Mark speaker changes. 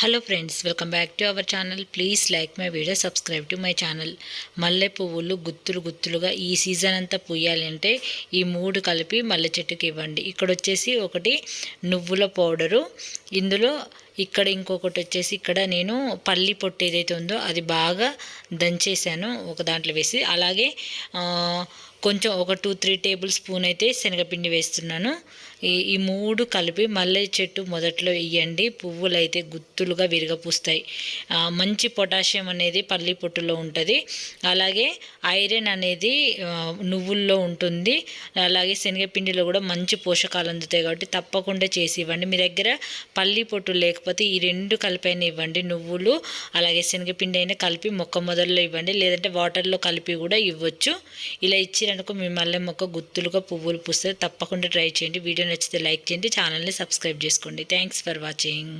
Speaker 1: Hello friends, welcome back to our channel. Please like my video, subscribe to my channel. మల్లె పువ్వులు గుత్తులుగా ఈ season అంతా పూయాలి అంటే ఈ 3 కలిపి మల్లె చెట్టుకి ఇవ్వండి. ఇక్కడ వచ్చేసి ఒకటి నువ్వుల పౌడరు, ఇందులో ఇక్కడ ఇంకొకటి వచ్చేసి ఇక్కడ నేను పల్లి పొట్టు ఏదైతే ఉందో అది బాగా దంచేసాను ఒక దాంట్లో వేసి, అలాగే కొంచెం ఒక 2-3 టేబుల్ స్పూన్ అయితే శనగపిండి వేస్తున్నాను. ఈ 3 కలిపి మల్లె చెట్టు మొదట్లో ఇవ్వండి. పువ్వులు అయితే గుత్తులుగా విరగపూస్తాయి. మంచి పొటాషియం అనేది పల్లి పొట్టులో ఉంటుంది, అలాగే ఐరన్ అనేది నువ్వుల్లో ఉంటుంది, అలాగే శనగపిండిలో కూడా మంచి పోషకాలు అందుతాయి. కాబట్టి తప్పకుండా చేసి ఇవ్వండి. మీ దగ్గర పల్లి పొట్టు లేకపోతే ఈ 2 కలిపైనా ఇవ్వండి. నువ్వులు అలాగే శనగపిండి అయినా కలిపి మొక్క మొదల్లో ఇవ్వండి, లేదంటే వాటర్లో కలిపి కూడా ఇవ్వచ్చు. ఇలా ఇచ్చిననుకో మీ మల్లె మొక్క గుత్తులుగా పువ్వులు పూస్తే తప్పకుండా ట్రై చేయండి. వీడియో నచ్చితే లైక్ చేయండి, ఛానల్ని సబ్స్క్రైబ్ చేసుకోండి. Thanks for watching.